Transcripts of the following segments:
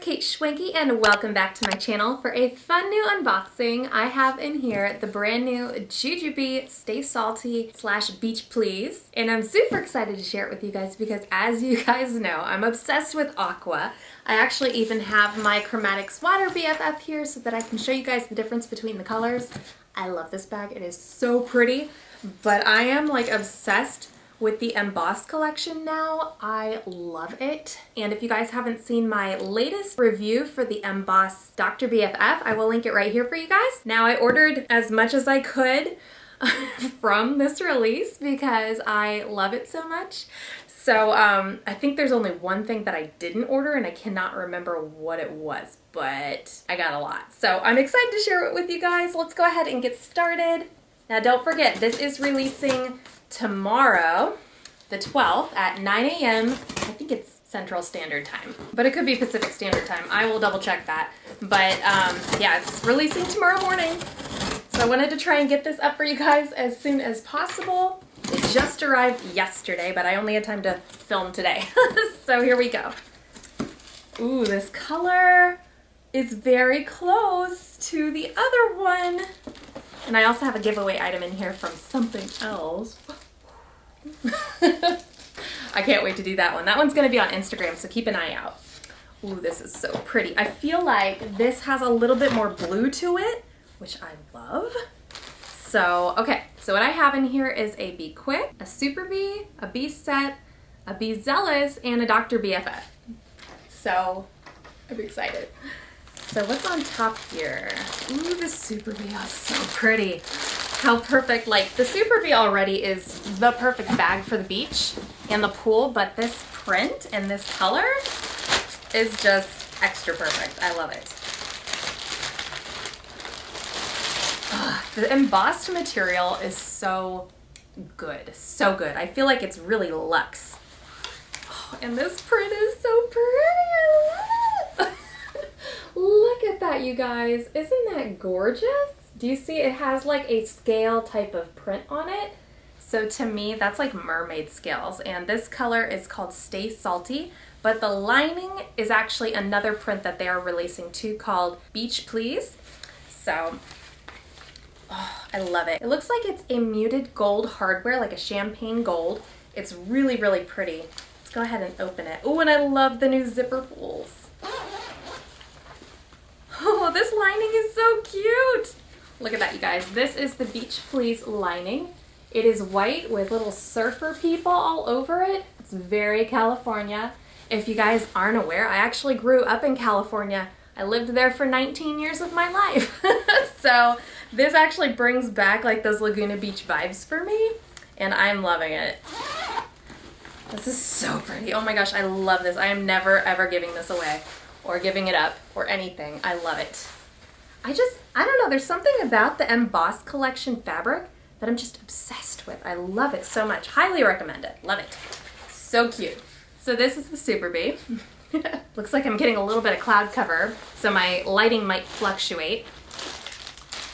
kateschwanke and welcome back to my channel for a fun new unboxing. I have in here the brand new JuJuBe Stay Salty / Beach Please, and I'm super excited to share it with you guys because, as you guys know, I'm obsessed with aqua. I actually even have my Chromatics Water BFF here so that I can show you guys the difference between the colors. I love this bag. It is so pretty, but I am like obsessed with the MBoss collection now. I love it. And if you guys haven't seen my latest review for the MBoss Dr. BFF, I will link it right here for you guys. Now, I ordered as much as I could from this release because I love it so much. So I think there's only one thing that I didn't order and I cannot remember what it was, but I got a lot. So I'm excited to share it with you guys. Let's go ahead and get started. Now don't forget, this is releasing tomorrow, the 12th at 9 a.m. I think it's Central Standard Time, but it could be Pacific Standard Time. I will double check that. But yeah, it's releasing tomorrow morning. So I wanted to try and get this up for you guys as soon as possible. It just arrived yesterday, but I only had time to film today. So here we go. Ooh, this color is very close to the other one. And I also have a giveaway item in here from something else. I can't wait to do that one. That one's going to be on Instagram, so keep an eye out. Ooh, this is so pretty. I feel like this has a little bit more blue to it, which I love. So, okay. So what I have in here is a Be Quick, a Super Bee, a Bee Set, a Be Zealous, and a Dr. BFF. So, I'm excited. So what's on top here? Ooh, the Super Bee is so pretty. How perfect. Like, the Super Bee already is the perfect bag for the beach and the pool, but this print and this color is just extra perfect. I love it. The embossed material is so good. So good. I feel like it's really luxe. Oh, and this print is so pretty. I love it. Look at that, you guys. Isn't that gorgeous? Do you see it has like a scale type of print on it? So to me, that's like mermaid scales. And this color is called Stay Salty, but the lining is actually another print that they are releasing too called Beach Please. So, oh, I love it. It looks like it's a muted gold hardware, like a champagne gold. It's really, really pretty. Let's go ahead and open it. Oh, and I love the new zipper pulls. Oh, this lining is so cute. Look at that, you guys. This is the Beach Please lining. It is white with little surfer people all over it. It's very California. If you guys aren't aware, I actually grew up in California. I lived there for 19 years of my life. So this actually brings back like those Laguna Beach vibes for me, and I'm loving it. This is so pretty. Oh my gosh, I love this. I am never ever giving this away or giving it up or anything. I love it. I don't know, there's something about the MBoss collection fabric that I'm just obsessed with. I love it so much. Highly recommend it. Love it. So cute. So this is the Super Bee. Looks like I'm getting a little bit of cloud cover, so my lighting might fluctuate.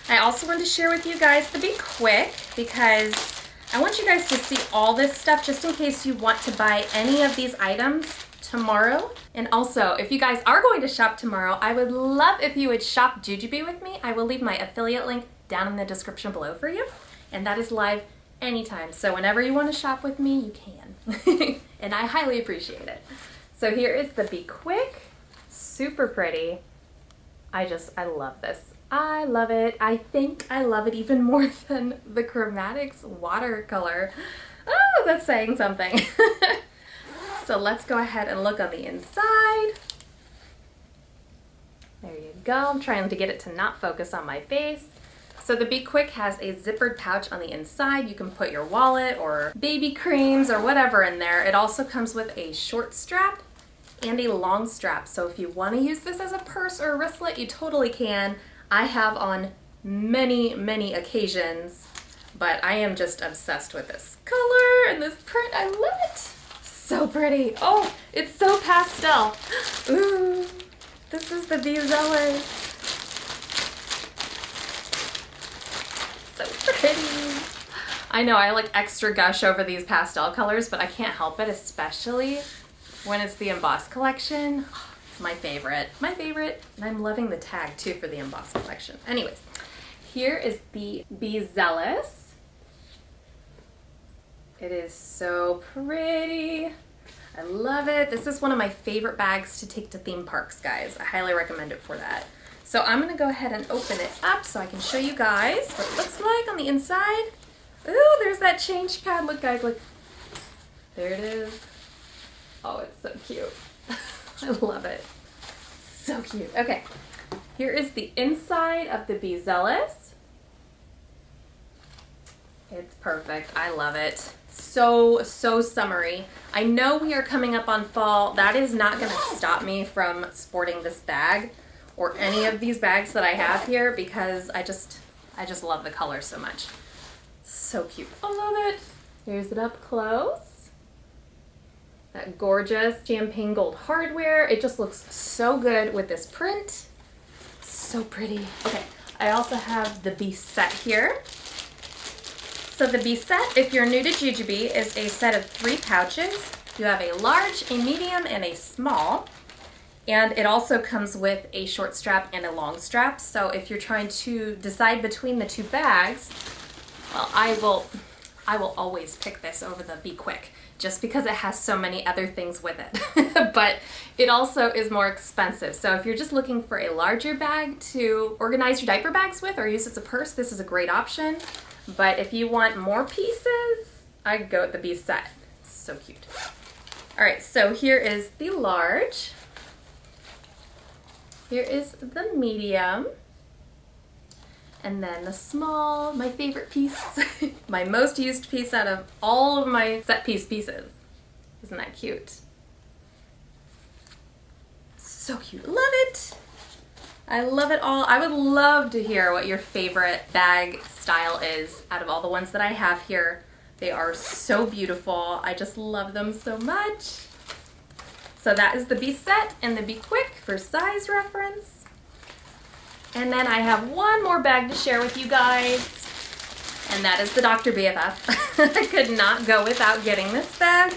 I also wanted to share with you guys the Be Quick because I want you guys to see all this stuff just in case you want to buy any of these items tomorrow. And also, if you guys are going to shop tomorrow, I would love if you would shop JuJuBe with me. I will leave my affiliate link down in the description below for you, and that is live anytime. So whenever you want to shop with me, you can. And I highly appreciate it. So here is the Be Quick. Super pretty. I love this. I love it. I think I love it even more than the Chromatics watercolor. Oh, that's saying something. So let's go ahead and look on the inside. There you go. I'm trying to get it to not focus on my face. So the Be Quick has a zippered pouch on the inside. You can put your wallet or baby creams or whatever in there. It also comes with a short strap and a long strap. So if you want to use this as a purse or a wristlet, you totally can. I have on many, many occasions, but I am just obsessed with this color and this print. I love it. So pretty. Oh, it's so pastel. Ooh, this is the Be Zealous. So pretty. I know I like extra gush over these pastel colors, but I can't help it, especially when it's the MBoss collection. my favorite, and I'm loving the tag too for the MBoss collection. Anyways, here is the Be Zealous. It is so pretty. I love it. This is one of my favorite bags to take to theme parks, guys. I highly recommend it for that. So I'm gonna go ahead and open it up so I can show you guys what it looks like on the inside. Ooh, there's that change pad. Look, guys, look. There it is. Oh, it's so cute. I love it. So cute. Okay, here is the inside of the Be Zealous. It's perfect. I love it. So summery. I know we are coming up on fall. That is not going to stop me from sporting this bag or any of these bags that I have here because I just love the color so much. So cute. I love it. Here's it up close. That gorgeous champagne gold hardware. It just looks so good with this print. So pretty. Okay, I also have the Be set here. So the Be set, if you're new to JuJuBe, is a set of 3 pouches. You have a large, a medium, and a small. And it also comes with a short strap and a long strap. So if you're trying to decide between the 2 bags, well, I will always pick this over the Be Quick just because it has so many other things with it. But it also is more expensive. So if you're just looking for a larger bag to organize your diaper bags with or use as a purse, this is a great option. But if you want more pieces, I'd go with the Be set. So cute. All right, so here is the large. Here is the medium. And then the small, my favorite piece, my most used piece out of all of my set piece pieces. Isn't that cute? So cute. Love it. I love it all. I would love to hear what your favorite bag style is out of all the ones that I have here. They are so beautiful. I just love them so much. So that is the Be set and the Be Quick for size reference. And then I have one more bag to share with you guys, and that is the Dr. BFF. I could not go without getting this bag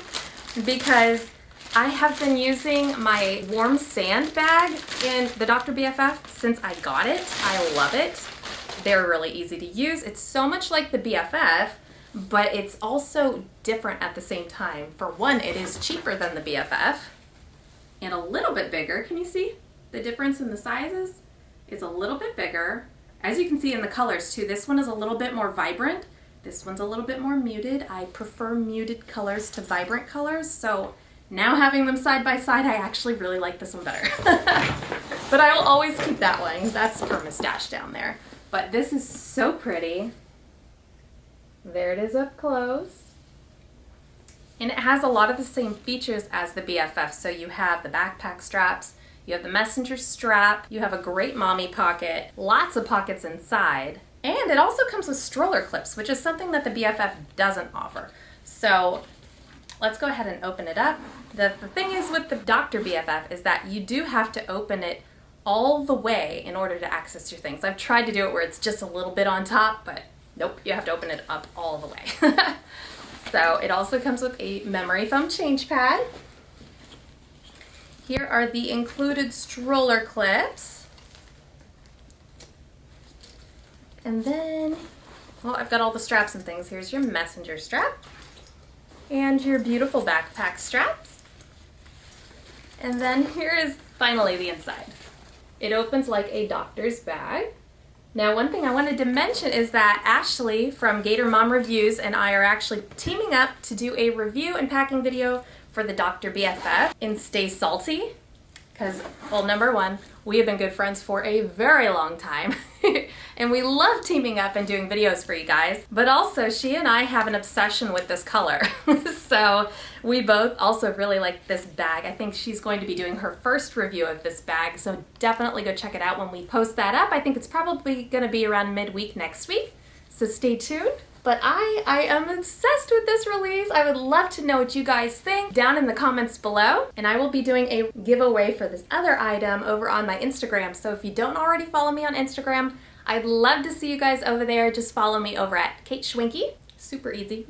because I have been using my warm sand bag in the Dr. BFF since I got it. I love it. They're really easy to use. It's so much like the BFF, but it's also different at the same time. For one, it is cheaper than the BFF and a little bit bigger. Can you see the difference in the sizes? It's a little bit bigger. As you can see in the colors too, this one is a little bit more vibrant. This one's a little bit more muted. I prefer muted colors to vibrant colors, so now having them side by side, I actually really like this one better. But I will always keep that one. That's her mustache down there. But this is so pretty. There it is up close. And it has a lot of the same features as the BFF. So you have the backpack straps, you have the messenger strap, you have a great mommy pocket, lots of pockets inside, and it also comes with stroller clips, which is something that the BFF doesn't offer. So let's go ahead and open it up. The thing is with the Dr. BFF is that you do have to open it all the way in order to access your things. I've tried to do it where it's just a little bit on top, but nope, you have to open it up all the way. So it also comes with a memory foam change pad. Here are the included stroller clips. And then, well, I've got all the straps and things. Here's your messenger strap and your beautiful backpack straps. And then here is finally the inside. It opens like a doctor's bag. Now, one thing I wanted to mention is that Ashley from Gator Mom Reviews and I are actually teaming up to do a review and packing video for the Dr. BFF in Stay Salty. Because, well, number one, we have been good friends for a very long time. And we love teaming up and doing videos for you guys. But also, she and I have an obsession with this color. So we both also really like this bag. I think she's going to be doing her first review of this bag. So definitely go check it out when we post that up. I think it's probably going to be around midweek next week. So stay tuned. But I am obsessed with this release. I would love to know what you guys think down in the comments below. And I will be doing a giveaway for this other item over on my Instagram. So if you don't already follow me on Instagram, I'd love to see you guys over there. Just follow me over at kateschwanke. Super easy.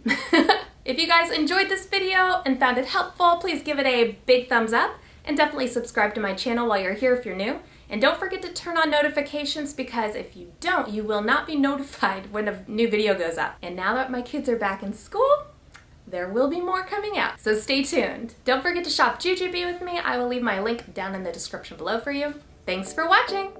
If you guys enjoyed this video and found it helpful, please give it a big thumbs up. And definitely subscribe to my channel while you're here if you're new. And don't forget to turn on notifications, because if you don't, you will not be notified when a new video goes up. And now that my kids are back in school, there will be more coming out, so stay tuned. Don't forget to shop JuJuBe with me. I will leave my link down in the description below for you. Thanks for watching!